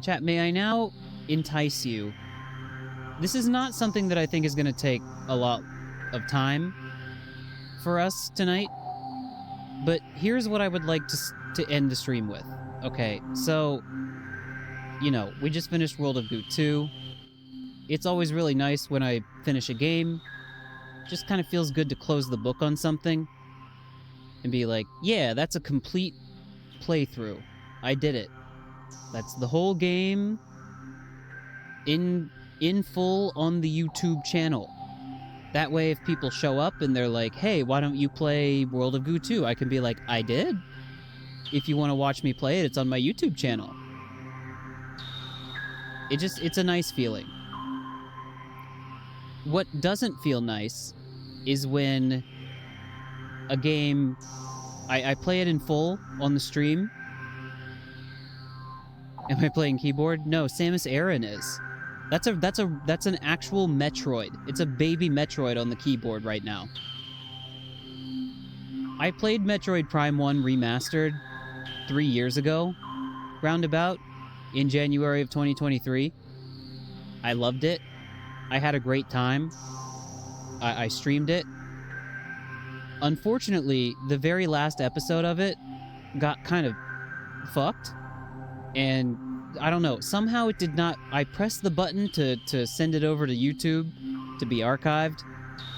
Chat, may I now entice you? This is not something that I think is going to take a lot of time for us tonight, but here's what I would like to end the stream with. Okay, so, you know, we just finished World of Goo 2. It's always really nice when I finish a game. Just kind of feels good to close the book on something and be like, yeah, that's a complete playthrough. I did it. That's the whole game in full on the YouTube channel. That way, if people show up and they're like, hey, why don't you play World of Goo 2? I can be like, I did. If you want to watch me play it, it's on my YouTube channel. It's a nice feeling. What doesn't feel nice is when a game, I play it in full on the stream. Am I playing keyboard? No, Samus Aran is. That's an actual Metroid. It's a baby Metroid on the keyboard right now. I played Metroid Prime 1 Remastered 3 years ago, roundabout, in January of 2023. I loved it. I had a great time. I streamed it. Unfortunately, the very last episode of it got kind of fucked. And I don't know, somehow it did not... I pressed the button to send it over to YouTube to be archived,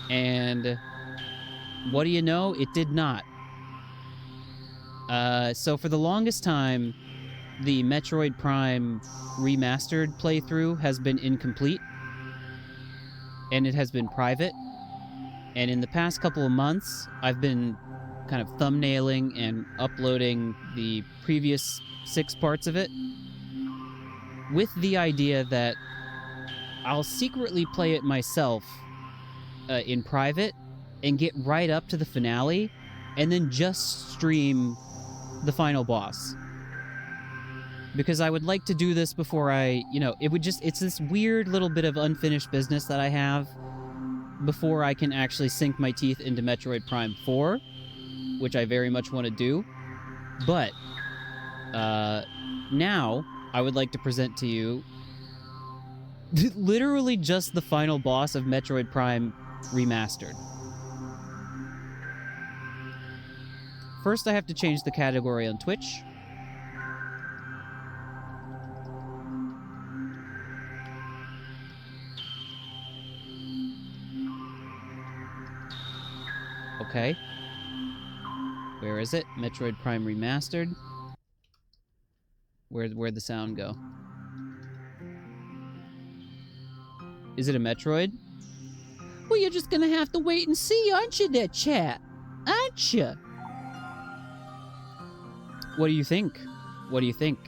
and what do you know? It did not. So for the longest time, the Metroid Prime Remastered playthrough has been incomplete, and it has been private. And in the past couple of months, I've been kind of thumbnailing and uploading the previous 6 parts of it, with the idea that I'll secretly play it myself in private and get right up to the finale and then just stream the final boss. Because I would like to do this before I, you know, it's this weird little bit of unfinished business that I have before I can actually sink my teeth into Metroid Prime 4, which I very much want to do. But now I would like to present to you literally just the final boss of Metroid Prime Remastered. First, I have to change the category on Twitch. Okay. Where is it? Metroid Prime Remastered. Where'd the sound go? Is it a Metroid? Well, you're just gonna have to wait and see, aren't you there, chat? Aren't you? What do you think? What do you think?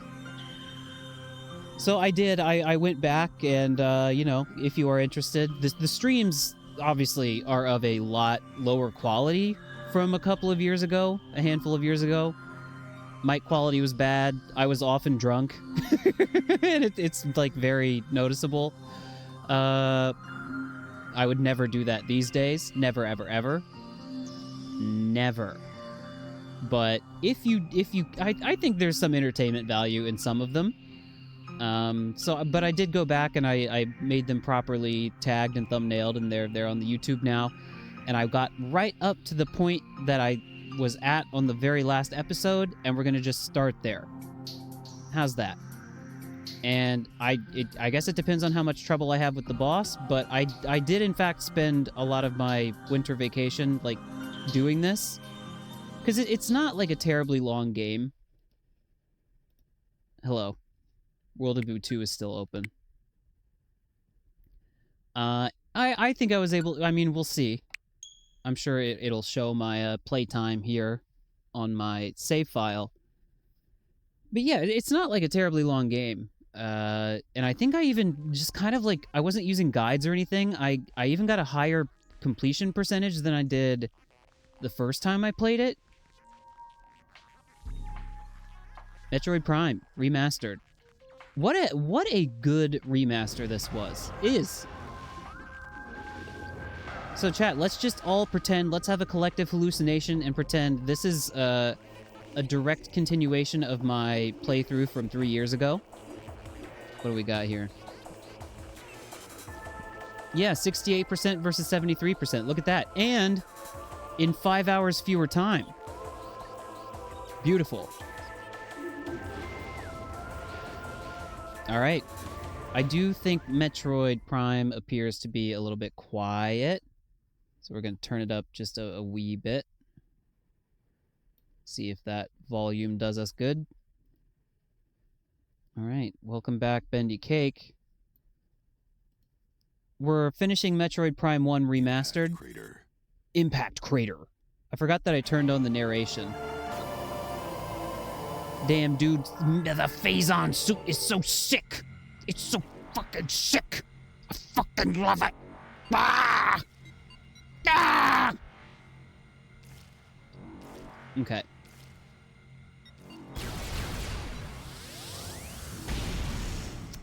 So I went back and, you know, if you are interested, the streams obviously are of a lot lower quality from a couple of years ago, a handful of years ago. Mic quality was bad. I was often drunk. And it's like very noticeable. I would never do that these days. Never, ever, ever. Never. But I think there's some entertainment value in some of them. But I did go back and I made them properly tagged and thumbnailed, and they're on the YouTube now. And I got right up to the point that I was at on the very last episode, and we're gonna just start there. How's that? And I guess it depends on how much trouble I have with the boss, but I did in fact spend a lot of my winter vacation like doing this, because it's not like a terribly long game. Hello. World of Goo 2 is still open. I think I was able... I mean, we'll see. I'm sure it'll show my playtime here on my save file. But yeah, it's not like a terribly long game. And I think I even just kind of like... I wasn't using guides or anything. I even got a higher completion percentage than I did the first time I played it. Metroid Prime Remastered. What a good remaster this is. So chat, let's just all pretend, let's have a collective hallucination and pretend this is a direct continuation of my playthrough from 3 years ago. What do we got here? Yeah, 68% versus 73%. Look at that. And in 5 hours fewer time. Beautiful. All right. I do think Metroid Prime appears to be a little bit quiet. So we're going to turn it up just a wee bit. See if that volume does us good. All right. Welcome back, Bendy Cake. We're finishing Metroid Prime 1 Remastered. Impact Crater. I forgot that I turned on the narration. Damn, dude, the Phazon suit is so sick. It's so fucking sick. I fucking love it. Ah! Ah! Okay.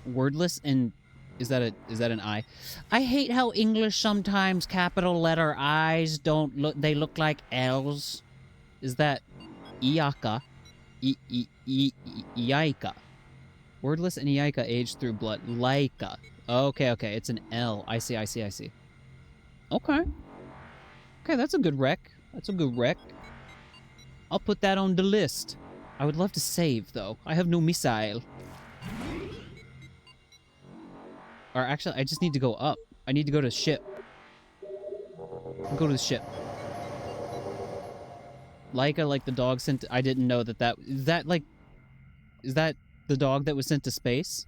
Wordless and is that an I? I hate how English sometimes capital letter I's don't look. They look like L's. Is that Iaka? Iaika. Wordless and Iaika age through blood. Laika. Okay. It's an L. I see. Okay. Okay, that's a good rec. I'll put that on the list. I would love to save, though. I have no missile. Or actually, I just need to go up. I need to go to ship. Go to the ship. Laika, like the dog sent... I didn't know that... Is that the dog that was sent to space?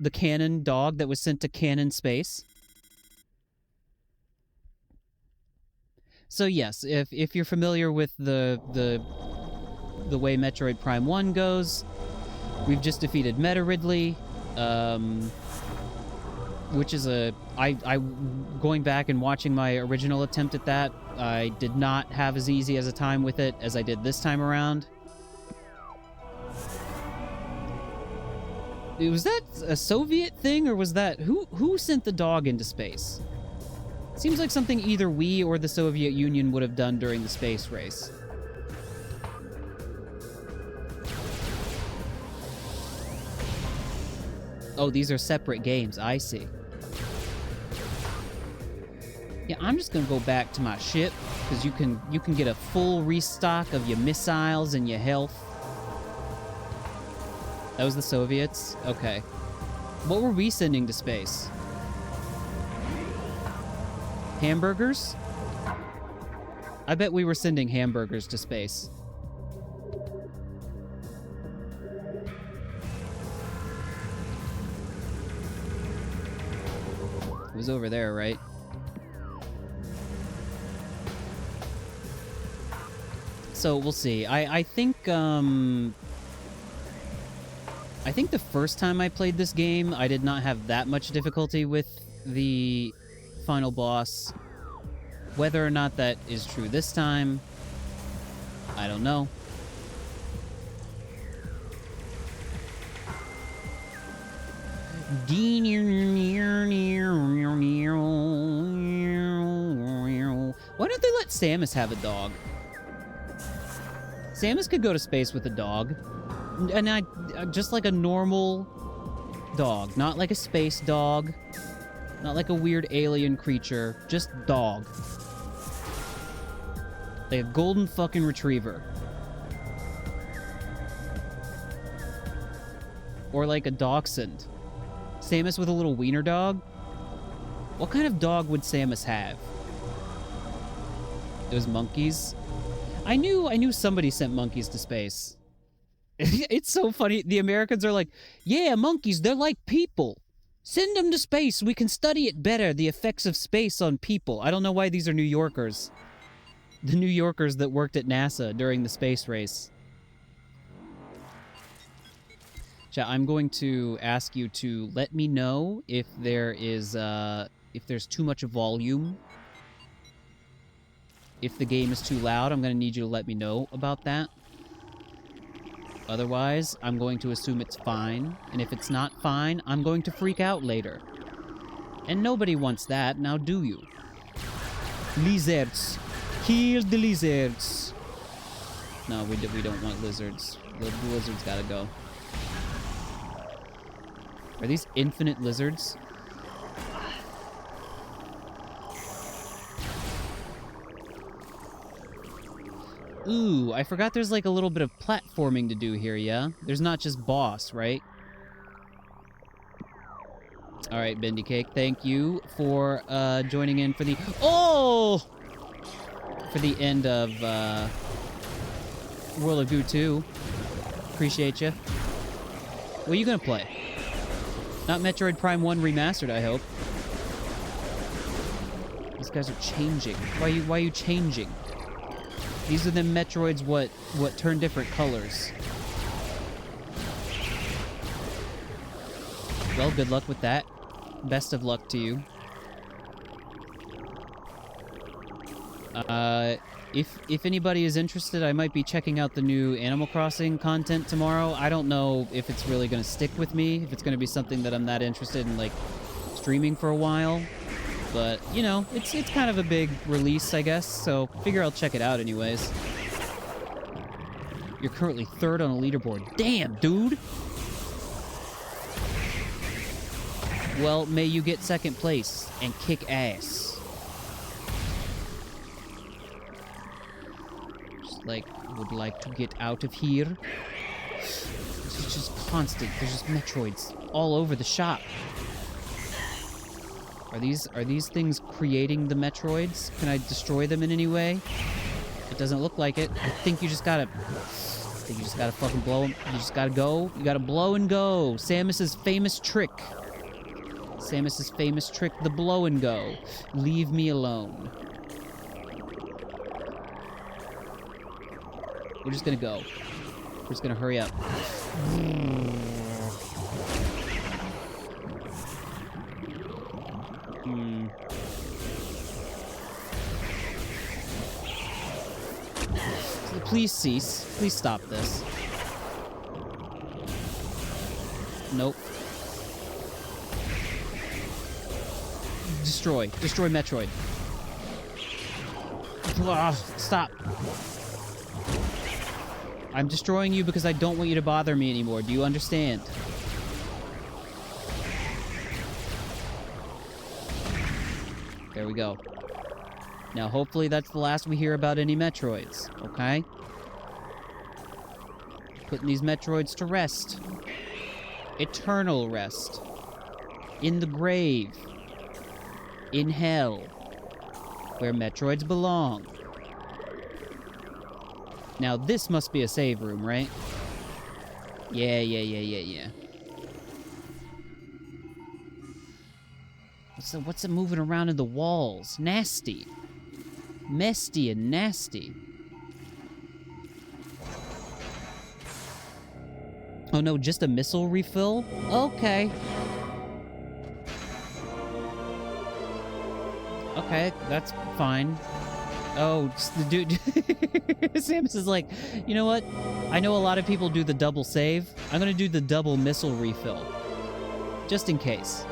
The cannon dog that was sent to cannon space? So yes, if you're familiar with the way Metroid Prime 1 goes, we've just defeated Meta Ridley, which is going back and watching my original attempt at that, I did not have as easy as a time with it as I did this time around. Was that a Soviet thing, or was that... Who sent the dog into space? Seems like something either we or the Soviet Union would have done during the space race. Oh, these are separate games. I see. Yeah, I'm just gonna go back to my ship, because you can get a full restock of your missiles and your health. That was the Soviets? Okay. What were we sending to space? Hamburgers? I bet we were sending hamburgers to space. It was over there, right? So we'll see. I think the first time I played this game, I did not have that much difficulty with the final boss. Whether or not that is true this time, I don't know. Why don't they let Samus have a dog? Samus could go to space with a dog. And just like a normal dog. Not like a space dog. Not like a weird alien creature. Just dog. Like a golden fucking retriever. Or like a dachshund. Samus with a little wiener dog? What kind of dog would Samus have? Those monkeys? I knew somebody sent monkeys to space. It's so funny. The Americans are like, yeah, monkeys, they're like people. Send them to space. We can study it better, the effects of space on people. I don't know why these are New Yorkers. The New Yorkers that worked at NASA during the space race. Chat, I'm going to ask you to let me know if there is, if there's too much volume. If the game is too loud, I'm going to need you to let me know about that. Otherwise, I'm going to assume it's fine. And if it's not fine, I'm going to freak out later. And nobody wants that, now do you? Lizards. Kill the lizards. No, we don't want lizards. The lizards gotta go. Are these infinite lizards? Ooh, I forgot there's like a little bit of platforming to do here, yeah? There's not just boss, right? All right, Bendy Cake, thank you for joining in for the... Oh! For the end of World of Goo 2. Appreciate you. What are you gonna play? Not Metroid Prime 1 Remastered, I hope. These guys are changing. Why are you changing? These are the Metroids what turn different colors. Well, good luck with that. Best of luck to you. If anybody is interested, I might be checking out the new Animal Crossing content tomorrow. I don't know if it's really going to stick with me, if it's going to be something that I'm that interested in, like, streaming for a while. But, you know, it's kind of a big release, I guess, so figure I'll check it out anyways. You're currently 3rd on a leaderboard. Damn, dude! Well, may you get 2nd place and kick ass. Just like, would like to get out of here. This is just constant. There's just Metroids all over the shop. Are these things creating the Metroids? Can I destroy them in any way? It doesn't look like it. I think you just gotta fucking blow them. You just gotta go. You gotta blow and go. Samus's famous trick. Samus's famous trick, the blow and go. Leave me alone. We're just gonna go. We're just gonna hurry up. Please cease. Please stop this. Nope. Destroy. Destroy Metroid. Ugh, stop. I'm destroying you because I don't want you to bother me anymore. Do you understand? There we go. Now, hopefully that's the last we hear about any Metroids, okay? Putting these Metroids to rest. Eternal rest. In the grave. In hell. Where Metroids belong. Now, this must be a save room, right? Yeah. What's it moving around in the walls? Nasty. Mesty and nasty. Oh no, just a missile refill? Okay. Okay, that's fine. Oh, the dude... Samus is like, you know what? I know a lot of people do the double save. I'm gonna do the double missile refill. Just in case.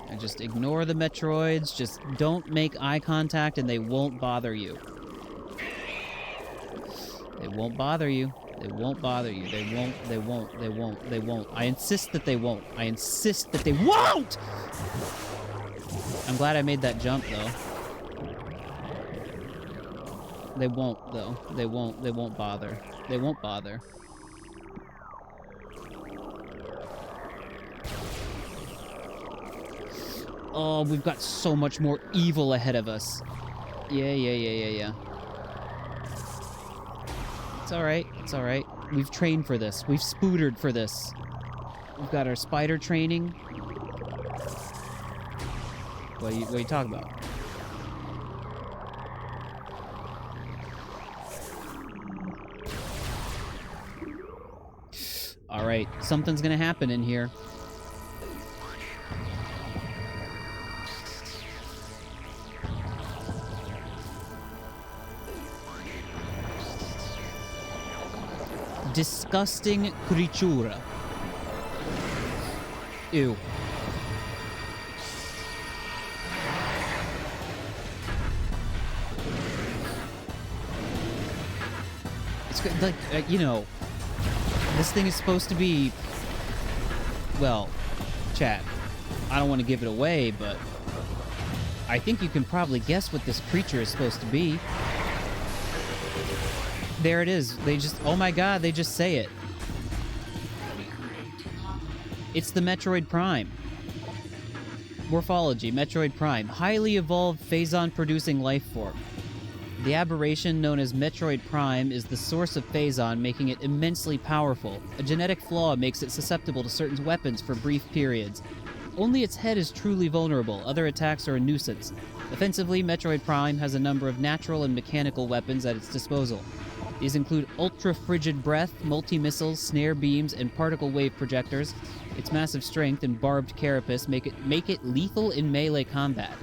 And just ignore the Metroids. Just don't make eye contact and they won't bother you. They won't bother you. They won't bother you. They won't. I insist that they won't. I insist that they won't! I'm glad I made that jump, though. They won't, though. They won't bother. They won't bother. Oh, we've got so much more evil ahead of us. Yeah. It's alright. It's alright. We've trained for this. We've spootered for this. We've got our spider training. What are you talking about? Alright, something's gonna happen in here. Disgusting creatura. Ew. It's like, you know, This thing is supposed to be... Well, chat, I don't want to give it away, but I think you can probably guess what this creature is supposed to be. There it is. They just... Oh my god, they just say it. It's the Metroid Prime. Morphology, Metroid Prime. Highly evolved Phazon-producing life form. The aberration known as Metroid Prime is the source of Phazon, making it immensely powerful. A genetic flaw makes it susceptible to certain weapons for brief periods. Only its head is truly vulnerable. Other attacks are a nuisance. Offensively, Metroid Prime has a number of natural and mechanical weapons at its disposal. These include ultra-frigid breath, multi-missiles, snare beams, and particle wave projectors. Its massive strength and barbed carapace make it lethal in melee combat.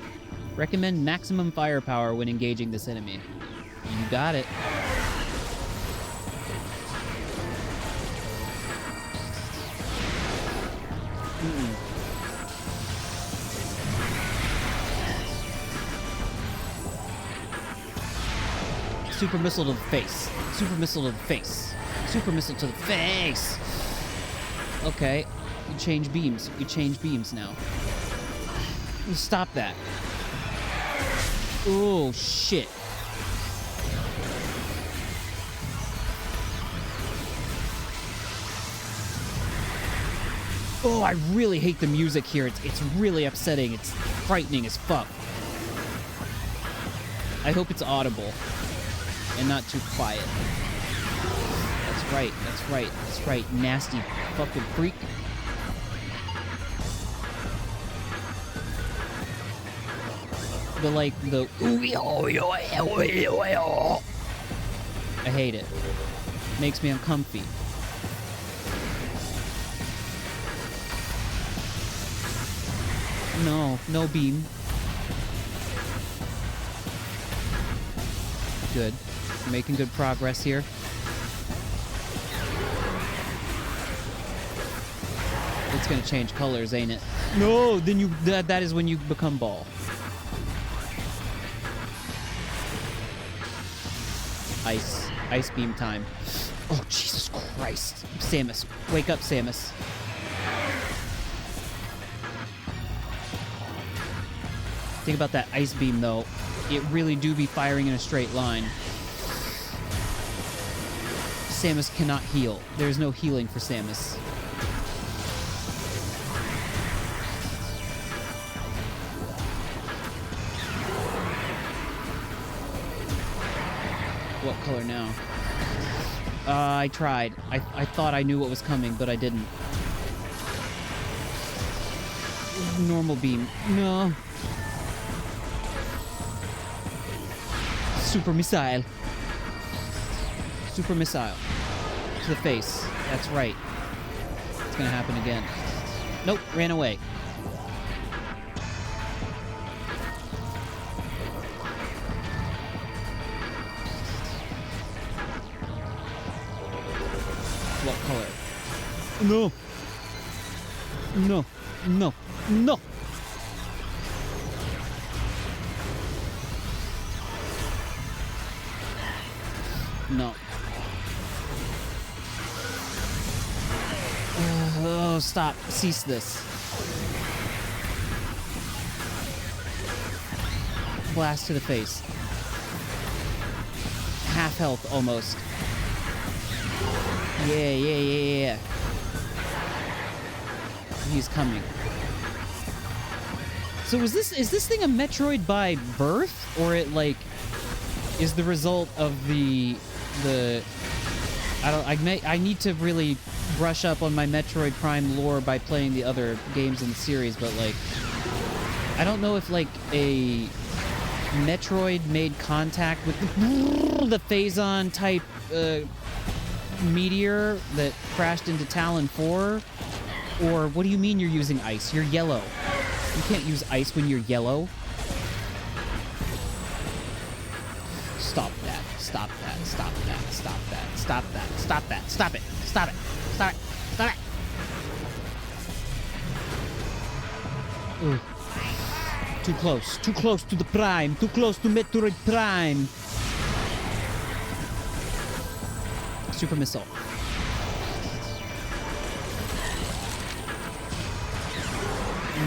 Recommend maximum firepower when engaging this enemy. You got it. Super missile to the face. Super missile to the face. Super missile to the face. Okay. You change beams. You change beams now. Stop that. Oh, shit. Oh, I really hate the music here. It's really upsetting. It's frightening as fuck. I hope it's audible and not too quiet. That's right. That's right. That's right. Nasty fucking freak. But like the I hate it. Makes me uncomfy. No, no beam. Good. Making good progress here. It's gonna change colors, ain't it? No, then that is when you become ball. Ice beam time. Oh, Jesus Christ. Samus. Wake up, Samus. Think about that ice beam, though. It really do be firing in a straight line. Samus cannot heal. There's no healing for Samus. What color now? I tried. I thought I knew what was coming, but I didn't. Normal beam. No. Super missile. Super missile. To the face. That's right. It's gonna happen again. Nope, ran away. What color? No. No. No. No. No. Oh, stop. Cease this. Blast to the face. Half health, almost. Yeah. He's coming. So is this thing a Metroid by birth, or it like is the result of the I need to really brush up on my Metroid Prime lore by playing the other games in the series, but like I don't know if like a Metroid made contact with the Phazon type meteor that crashed into Talon 4, or what do you mean you're using ice? You're yellow. You can't use ice when you're yellow. Stop that. Stop that. Stop that. Stop that. Stop that. Stop that. Stop it. Stop it. Stop it. Stop it. Ugh. Too close. Too close to the Prime. Too close to Metroid Prime. Super missile.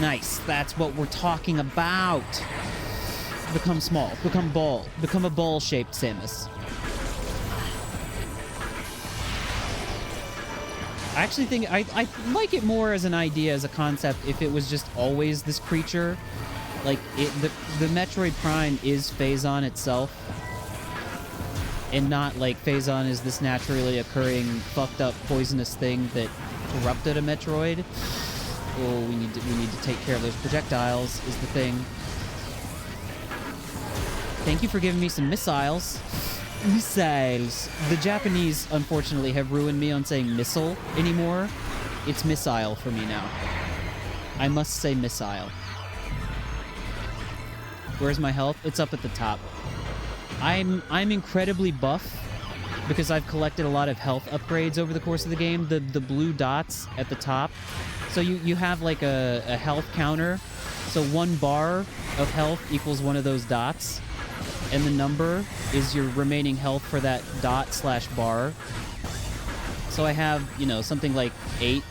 Nice. That's what we're talking about. Become small. Become ball. Become a ball-shaped Samus. I actually think I like it more as an idea, as a concept, if it was just always this creature. Like, the Metroid Prime is Phazon itself. And not like Phazon is this naturally occurring, fucked up, poisonous thing that corrupted a Metroid. Oh, we need to take care of those projectiles, is the thing. Thank you for giving me some missiles. Missiles. The Japanese, unfortunately, have ruined me on saying missile anymore. It's missile for me now. I must say missile. Where's my health? It's up at the top. I'm incredibly buff because I've collected a lot of health upgrades over the course of the game. The blue dots at the top. So you have like a health counter. So 1 bar of health equals one of those dots. And the number is your remaining health for that dot/bar. So I have, you know, something like 8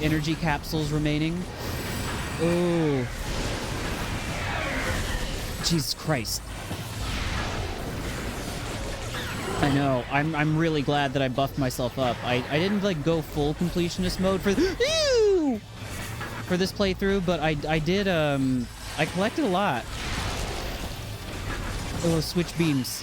energy capsules remaining. Oh. Jesus Christ. I know. I'm really glad that I buffed myself up. I didn't like go full completionist mode for this playthrough, but I did I collected a lot. Oh, Switch beams.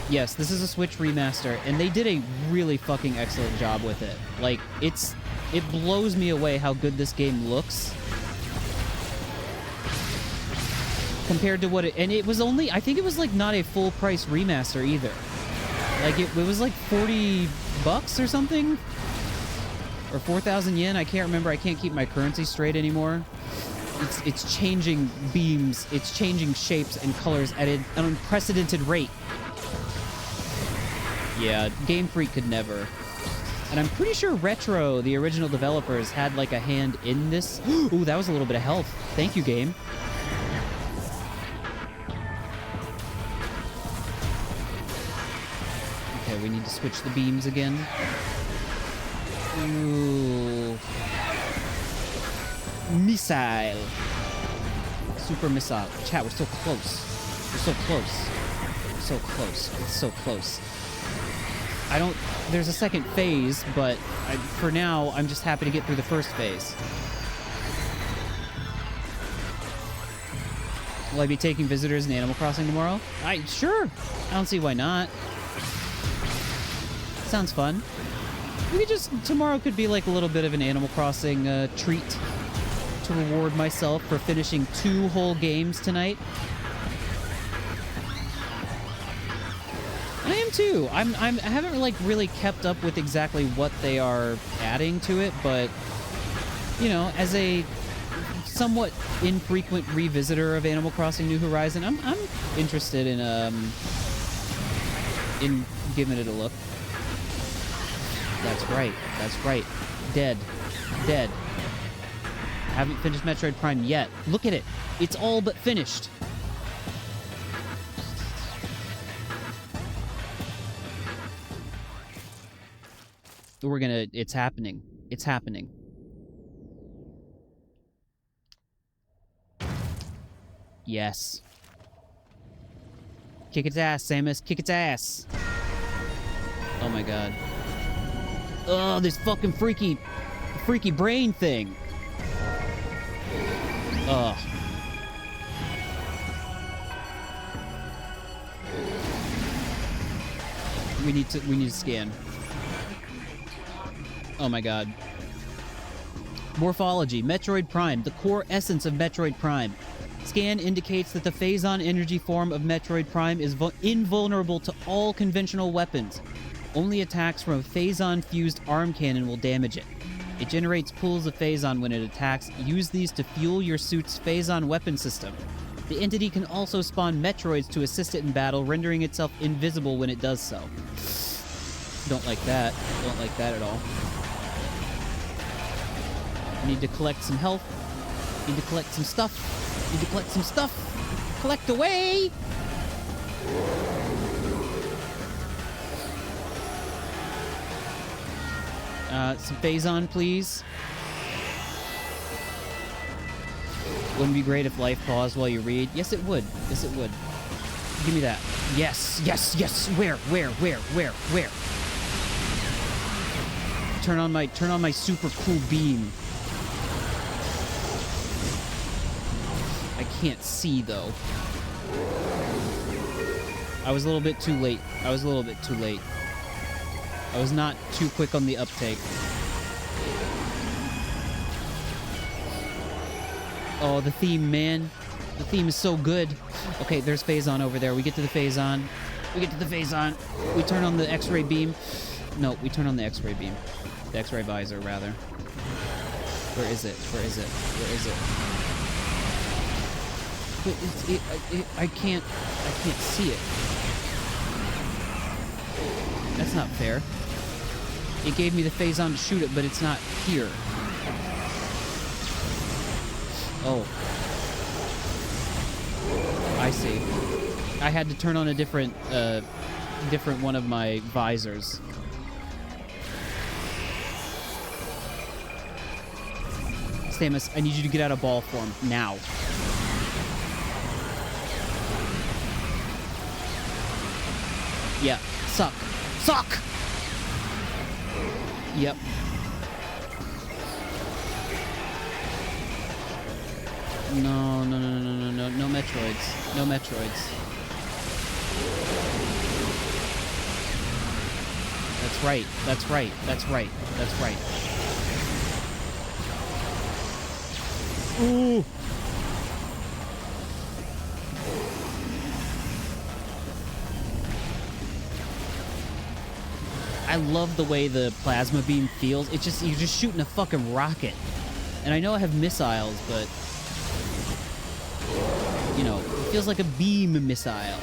Yes, this is a Switch remaster, and they did a really fucking excellent job with it. Like, it blows me away how good this game looks. Compared to what it... And it was only... I think it was, like, not a full-price remaster, either. Like, it was, like, $40 or something? Or 4,000 yen? I can't remember. I can't keep my currency straight anymore. It's changing beams. It's changing shapes and colors at an unprecedented rate. Yeah, Game Freak could never. And I'm pretty sure Retro, the original developers, had, like, a hand in this. Ooh, that was a little bit of health. Thank you, game. Okay, we need to switch the beams again. Ooh. Missile. Super missile. Chat, we're so close. We're so close. We're so close. It's so close. I don't... There's a second phase, but for now, I'm just happy to get through the first phase. Will I be taking visitors in Animal Crossing tomorrow? Sure. I don't see why not. Sounds fun. We could just... Tomorrow could be like a little bit of an Animal Crossing treat to reward myself for finishing 2 whole games tonight. I am too. I haven't like really kept up with exactly what they are adding to it, but you know, as a somewhat infrequent revisitor of Animal Crossing New Horizon, I'm interested in giving it a look. That's right. That's right. Dead. Dead. Haven't finished Metroid Prime yet. Look at it. It's all but finished. We're gonna... It's happening. It's happening. Yes. Kick its ass, Samus. Kick its ass. Oh my god. Oh, this fucking freaky brain thing. Ugh. We need to scan. Oh my god. Morphology. Metroid Prime. The core essence of Metroid Prime. Scan indicates that the Phazon energy form of Metroid Prime is invulnerable to all conventional weapons. Only attacks from a Phazon-fused arm cannon will damage it. It generates pools of Phazon when it attacks. Use these to fuel your suit's Phazon weapon system. The entity can also spawn Metroids to assist it in battle, rendering itself invisible when it does so. Don't like that. Don't like that at all. Need to collect some health. Need to collect some stuff. Need to collect some stuff. Collect away! Some Phazon, please. Wouldn't it be great if life paused while you read? Yes, it would. Yes, it would. Give me that. Yes, yes, yes. Where? Turn on my super cool beam. I can't see though. I was a little bit too late. I was not too quick on the uptake. Oh, the theme, man. The theme is so good. Okay, there's Phazon over there. We get to the Phazon. We turn on the X-ray beam. No, we turn on the X-ray beam. The X-ray visor, rather. Where is it? But I can't see it. That's not fair. It gave me the Phazon to shoot it, but it's not here. Oh. I see. I had to turn on a different one of my visors. Samus, I need you to get out of ball form now. Yeah. Suck. Yep. No Metroids. No Metroids. That's right. Ooh. I love the way the plasma beam feels. It's just, you're just shooting a fucking rocket. And I know I have missiles, but you know, it feels like a beam missile.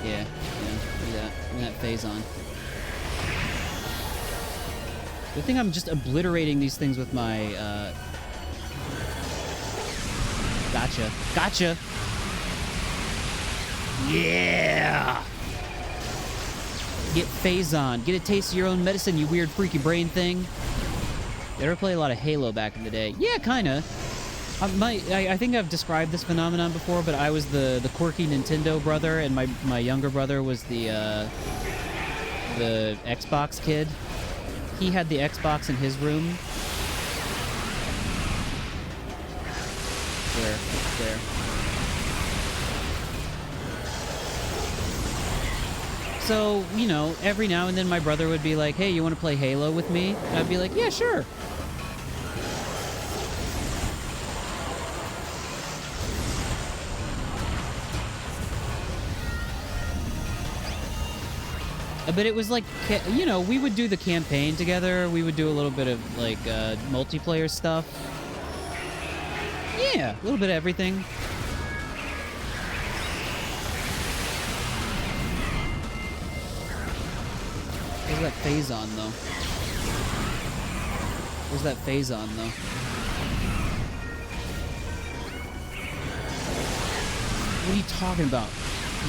Yeah, look at that Phazon. Good thing I'm just obliterating these things with my, Gotcha! Yeah! Get Phazon. Get a taste of your own medicine, you weird freaky brain thing. You ever play a lot of Halo back in the day? Yeah, kinda. I think I've described this phenomenon before, but I was the quirky Nintendo brother, and my younger brother was the Xbox kid. He had the Xbox in his room. Where? So, you know, every now and then my brother would be like, hey, you want to play Halo with me? And I'd be like, yeah, sure. But it was like, you know, we would do the campaign together. We would do a little bit of, like, multiplayer stuff. Yeah, a little bit of everything. Where's that Phazon, though? What are you talking about?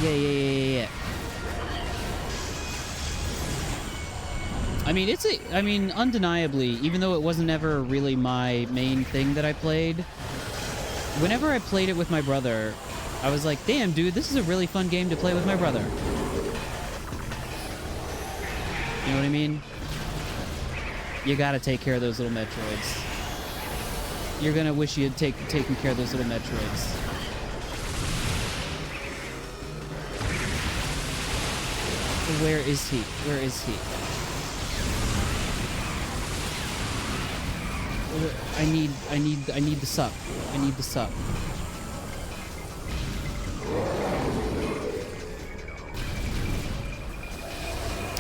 Yeah. I mean, undeniably, even though it wasn't ever really my main thing that I played, whenever I played it with my brother, I was like, damn, dude, this is a really fun game to play with my brother. You know what I mean? You gotta take care of those little Metroids. You're gonna wish you had taken care of those little Metroids. Where is he? I need the suck.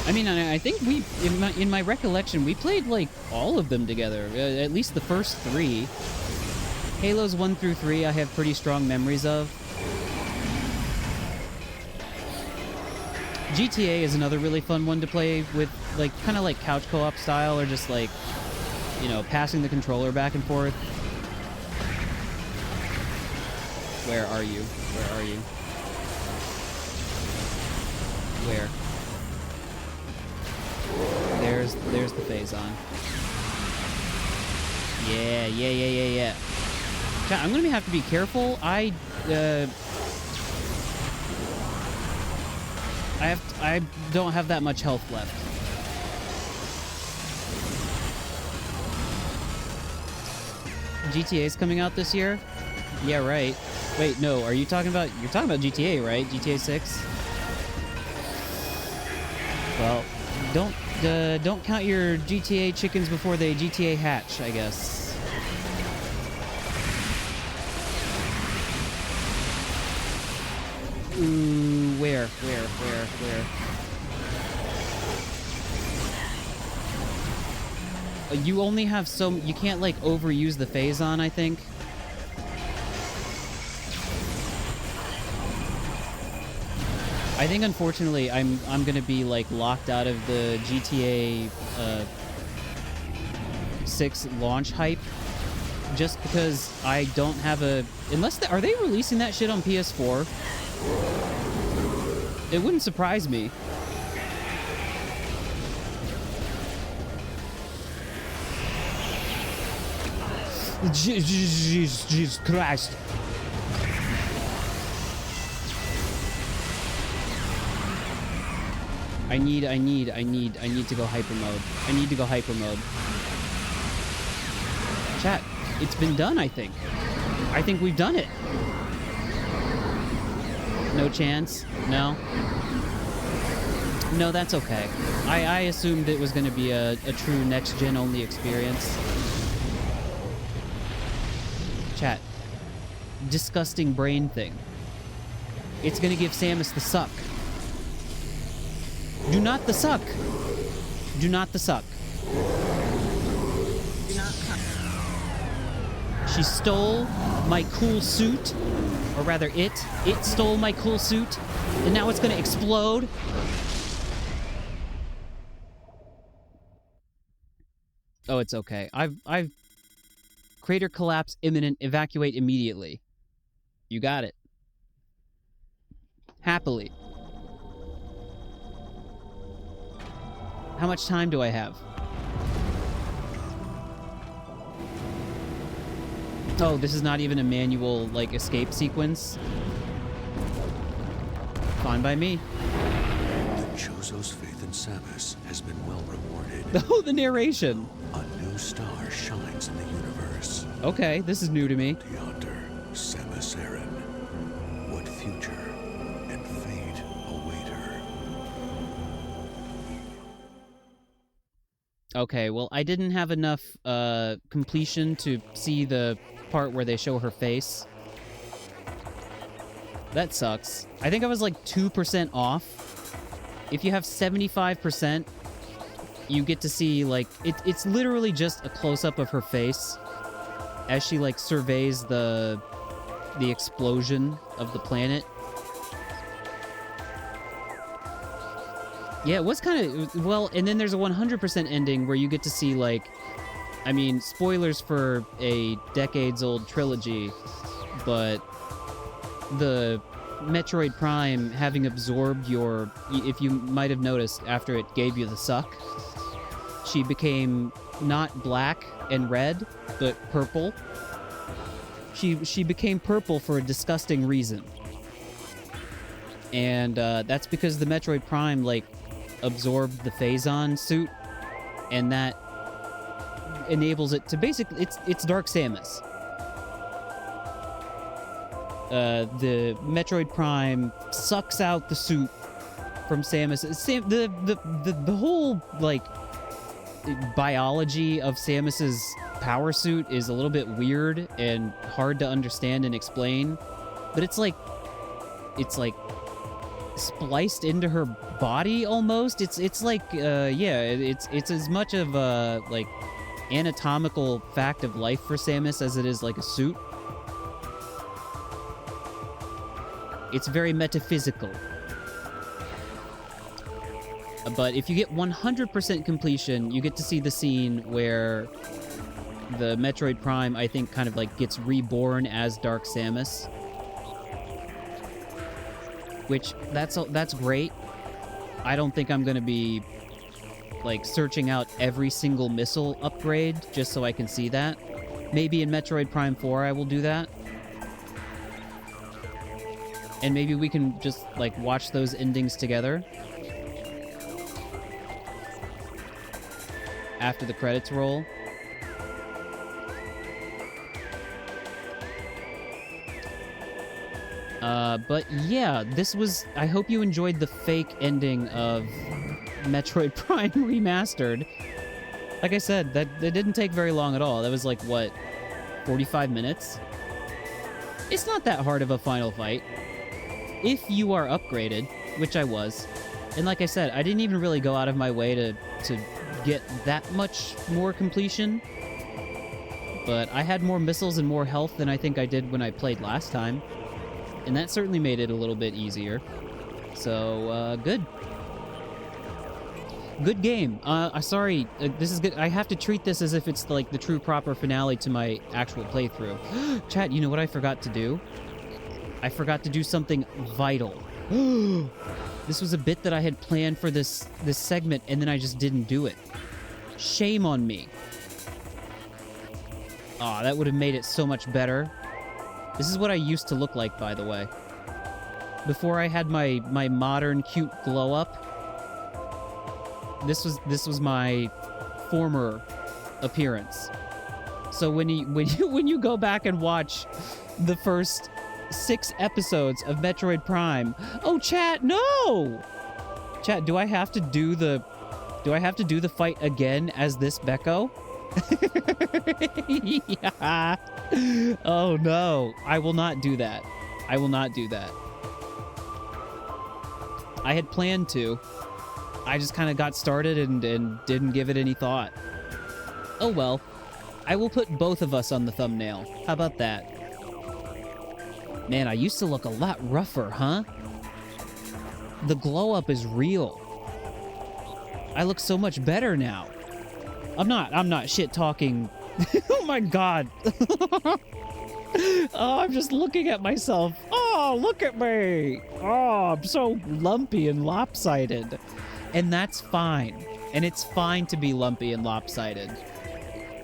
I mean, I think in my recollection, we played, like, all of them together. At least the first 3. Halos 1 through 3 I have pretty strong memories of. GTA is another really fun one to play with, like, kind of like couch co-op style, or just, like, you know, passing the controller back and forth. Where are you? Where? there's the Phazon. Yeah. I'm gonna have to be careful. I don't have that much health left. GTA's coming out this year? Yeah, right. Wait, no, you're talking about GTA, right? GTA 6? Well, don't count your GTA chickens before they GTA hatch, I guess. Ooh, where? You only have you can't, like, overuse the Phazon, I think. I think, unfortunately, I'm gonna be, like, locked out of the GTA 6 launch hype just because I don't have are they releasing that shit on PS4? It wouldn't surprise me. Jesus Christ. I need to go hyper mode. I need to go hyper mode. Chat, it's been done, I think. I think we've done it. No chance? No? No, that's okay. I assumed it was going to be a true next-gen only experience. Chat. Disgusting brain thing. It's going to give Samus the suck. Do not the suck. Do not the suck. Do not come. She stole my cool suit. Or rather, it stole my cool suit. And now it's going to explode. Oh, it's okay. I've... Crater collapse imminent. Evacuate immediately. You got it. Happily. How much time do I have? Oh, this is not even a manual, like, escape sequence? Fine by me. The Chozo's faith in Samus has been well rewarded. Oh, the narration! A new star shines in the universe. Okay, this is new to me. Yonder, Samus Aran. What future and fate await her? Okay, well, I didn't have enough completion to see the part where they show her face. That sucks. I think I was like 2% off. If you have 75%, you get to see, like, it's literally just a close-up of her face as she, like, surveys the explosion of the planet. Yeah, it was kind of... Well, and then there's a 100% ending where you get to see, like... I mean, spoilers for a decades-old trilogy, but the Metroid Prime having absorbed your... If you might have noticed, after it gave you the suck, she became not black and red, but purple. She became purple for a disgusting reason. And that's because the Metroid Prime, like, absorbed the Phazon suit, and that enables it to basically... It's Dark Samus. The Metroid Prime sucks out the suit from Samus. The whole, like, biology of Samus's power suit is a little bit weird and hard to understand and explain, but it's like spliced into her body almost. It's like yeah, it's as much of a, like, anatomical fact of life for Samus as it is like a suit. It's very metaphysical. But if you get 100% completion, you get to see the scene where the Metroid Prime, I think, kind of, like, gets reborn as Dark Samus. Which, that's great. I don't think I'm going to be like searching out every single missile upgrade just so I can see that. Maybe in Metroid Prime 4 I will do that. And maybe we can just like watch those endings together after the credits roll. But yeah, this was... I hope you enjoyed the fake ending of Metroid Prime Remastered. Like I said, that didn't take very long at all. That was like, what, 45 minutes? It's not that hard of a final fight. If you are upgraded, which I was. And like I said, I didn't even really go out of my way to get that much more completion. But I had more missiles and more health than I think I did when I played last time. And that certainly made it a little bit easier. So, good. Good game. Sorry, this is good. I have to treat this as if it's like the true proper finale to my actual playthrough. Chat, you know what I forgot to do? I forgot to do something vital. This was a bit that I had planned for this segment, and then I just didn't do it. Shame on me. Aw, that would have made it so much better. This is what I used to look like, by the way. Before I had my modern, cute glow-up, this was my former appearance. So when you go back and watch the first 6 episodes of Metroid Prime... Oh, chat, no! Chat, do I have to do the fight again as this Becco? Yeah. Oh no, I will not do that. I will not do that. I had planned to. I just kind of got started and didn't give it any thought. Oh well. I will put both of us on the thumbnail. How about that? Man, I used to look a lot rougher, huh? The glow-up is real. I look so much better now. I'm not shit-talking. Oh my god. Oh, I'm just looking at myself. Oh, look at me. Oh, I'm so lumpy and lopsided. And that's fine. And it's fine to be lumpy and lopsided.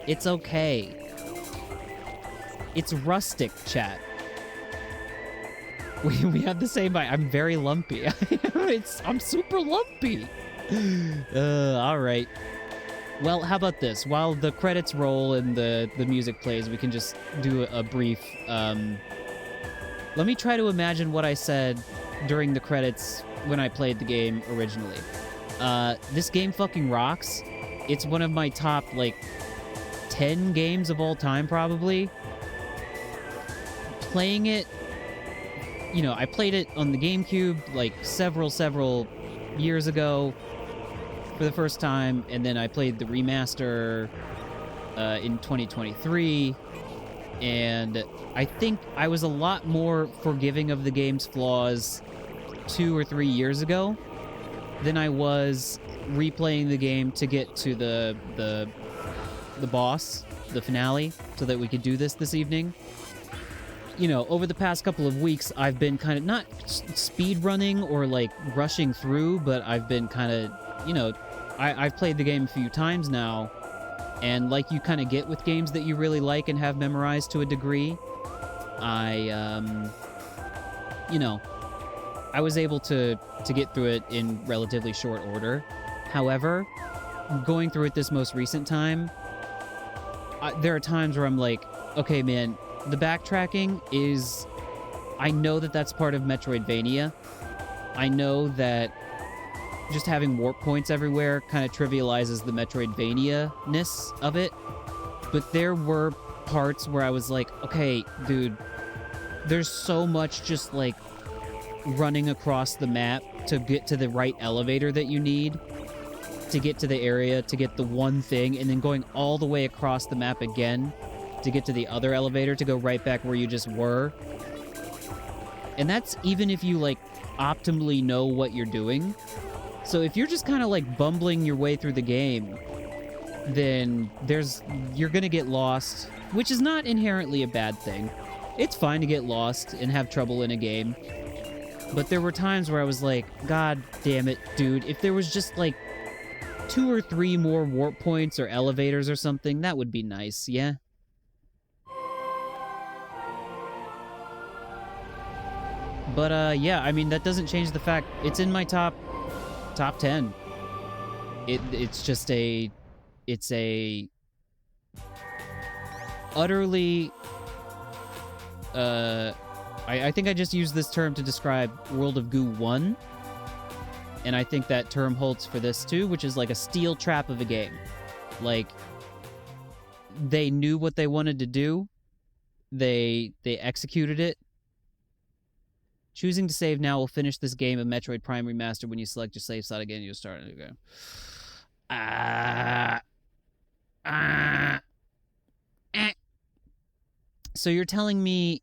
It's okay. It's rustic, chat. We have the same vibe. I'm very lumpy. I'm super lumpy. All right. Well, how about this? While the credits roll and the music plays, we can just do a brief... Let me try to imagine what I said during the credits when I played the game originally. This game fucking rocks. It's one of my top, like, 10 games of all time, probably. Playing it... You know, I played it on the GameCube, like, several years ago for the first time, and then I played the remaster in 2023, and I think I was a lot more forgiving of the game's flaws 2 or 3 years ago than I was replaying the game to get to the boss, the finale, so that we could do this evening. You know, over the past couple of weeks, I've been kind of not speed running or like rushing through, but I've been kind of, you know, I've played the game a few times now, and like you kind of get with games that you really like and have memorized to a degree, you know, I was able to get through it in relatively short order. However, going through it this most recent time, there are times where I'm like, okay, man, the backtracking is... I know that that's part of Metroidvania. I know that just having warp points everywhere kind of trivializes the Metroidvania-ness of it. But there were parts where I was like, okay, dude, there's so much just, like, running across the map to get to the right elevator that you need, to get to the area, to get the one thing, and then going all the way across the map again to get to the other elevator to go right back where you just were. And that's even if you, like, optimally know what you're doing. So if you're just kind of, like, bumbling your way through the game, then you're gonna get lost, which is not inherently a bad thing. It's fine to get lost and have trouble in a game. But there were times where I was like, God damn it, dude, if there was just, like, 2 or 3 more warp points or elevators or something, that would be nice, yeah? But, yeah, I mean, that doesn't change the fact it's in my top 10. It's just it's a utterly, I think I just used this term to describe World of Goo 1, and I think that term holds for this too, which is like a steel trap of a game. Like, they knew what they wanted to do, they executed it. Choosing to save now will finish this game of Metroid Prime Remastered. When you select your save slot again, you'll start a new game. So you're telling me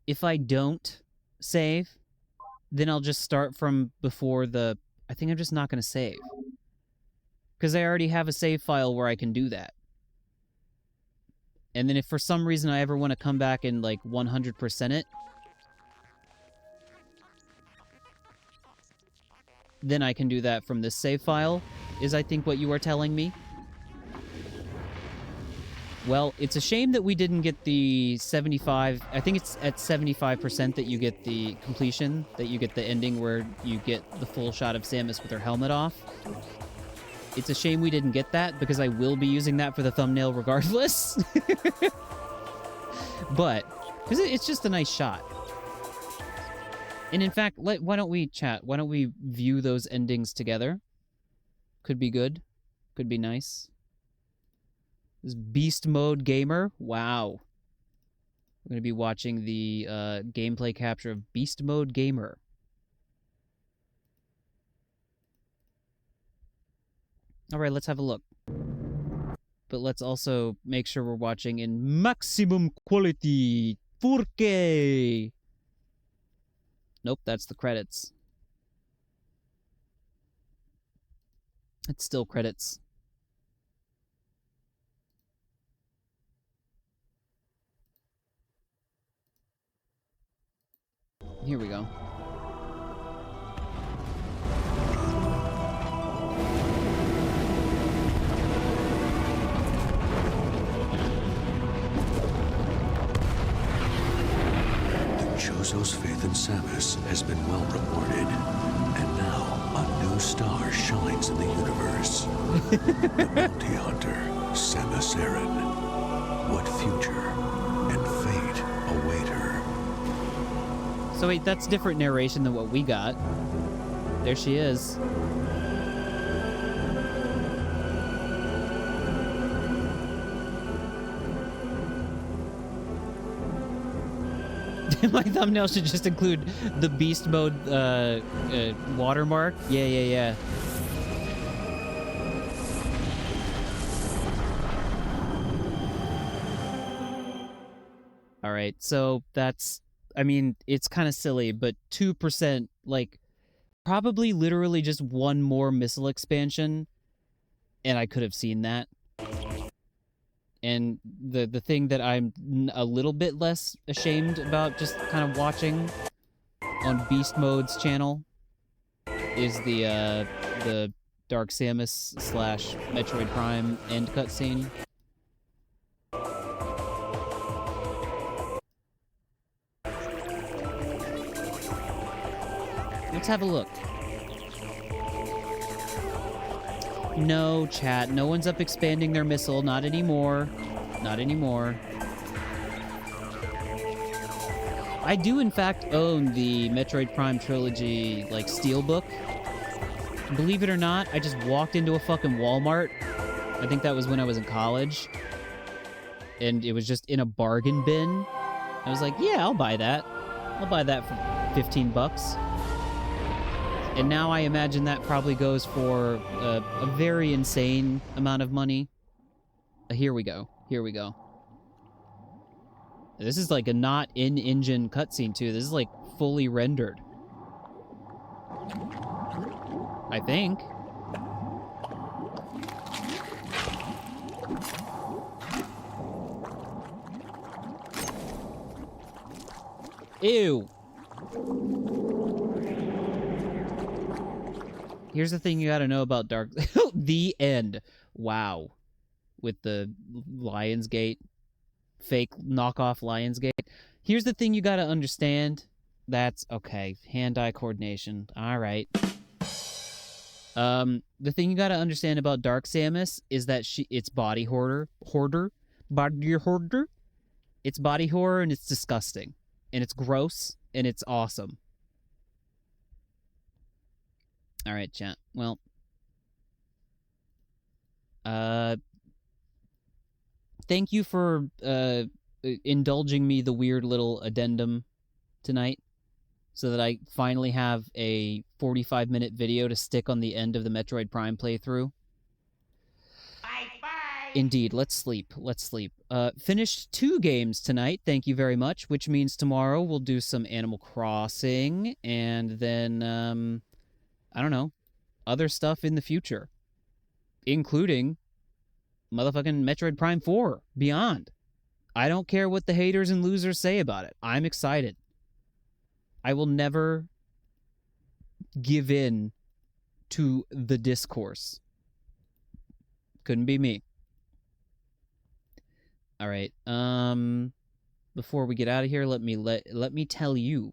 if I don't save, then I'll just start from before the... I think I'm just not going to save. Because I already have a save file where I can do that. And then if for some reason I ever want to come back and, like, 100% it, then I can do that from this save file, is I think what you are telling me. Well, it's a shame that we didn't get the 75... I think it's at 75% that you get the completion, that you get the ending where you get the full shot of Samus with her helmet off. It's a shame we didn't get that, because I will be using that for the thumbnail regardless. But, because it's just a nice shot. And in fact, why don't we chat? Why don't we view those endings together? Could be good. Could be nice. This Beast Mode Gamer. Wow. We're going to be watching the gameplay capture of Beast Mode Gamer. Alright, let's have a look. But let's also make sure we're watching in maximum quality 4K. Nope, that's the credits. It's still credits. Here we go. Chozo's faith in Samus has been well rewarded, and now a new star shines in the universe. The bounty hunter, Samus Aran. What future and fate await her? So wait, that's different narration than what we got. There she is. My thumbnail should just include the Beast Mode watermark. Yeah. All right, so that's... I mean, it's kind of silly, but 2%, like, probably literally just one more missile expansion, and I could have seen that. And the thing that I'm a little bit less ashamed about just kind of watching on Beast Mode's channel is the Dark Samus / Metroid Prime end cutscene. Let's have a look. No, chat. No one's up expanding their missile. Not anymore. Not anymore. I do, in fact, own the Metroid Prime Trilogy, like, steelbook. Believe it or not, I just walked into a fucking Walmart. I think that was when I was in college. And it was just in a bargain bin. I was like, yeah, I'll buy that. I'll buy that for 15 bucks. And now I imagine that probably goes for a very insane amount of money. Here we go. Here we go. This is like a not in-engine cutscene, too. This is like fully rendered. I think. Ew. Here's the thing you gotta know about Dark... The end. Wow. With the Lionsgate, fake knockoff Lionsgate. Here's the thing you gotta understand. That's... Okay, hand-eye coordination. All right. The thing you gotta understand about Dark Samus is that it's body hoarder. Body hoarder? It's body horror, and it's disgusting. And it's gross, and it's awesome. Alright, chat. Well, thank you for indulging me the weird little addendum tonight, so that I finally have a 45-minute video to stick on the end of the Metroid Prime playthrough. Bye-bye! Indeed, let's sleep. Let's sleep. Finished 2 games tonight, thank you very much, which means tomorrow we'll do some Animal Crossing, and then, I don't know, other stuff in the future, including motherfucking Metroid Prime 4 Beyond. I don't care what the haters and losers say about it. I'm excited. I will never give in to the discourse. Couldn't be me. All right. Before we get out of here, let me tell you,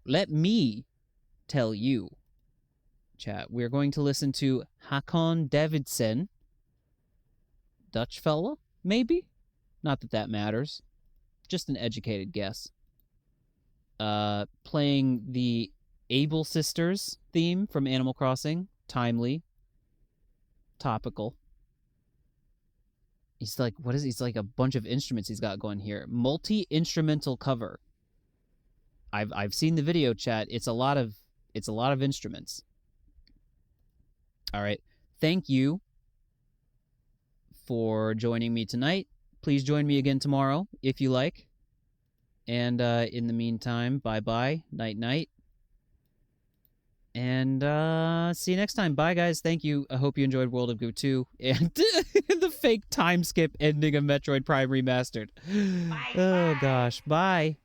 chat. We're going to listen to Hakon Davidsen, Dutch fella, maybe. Not that that matters. Just an educated guess. Playing the Able Sisters theme from Animal Crossing. Timely. Topical. He's like, what is he? He's like a bunch of instruments he's got going here. Multi-instrumental cover. I've seen the video, chat. It's a lot of instruments. All right. Thank you for joining me tonight. Please join me again tomorrow if you like. And in the meantime, bye-bye, night-night. And see you next time. Bye, guys. Thank you. I hope you enjoyed World of Goo 2 and the fake time skip ending of Metroid Prime Remastered. Bye, Oh, bye. gosh. Bye.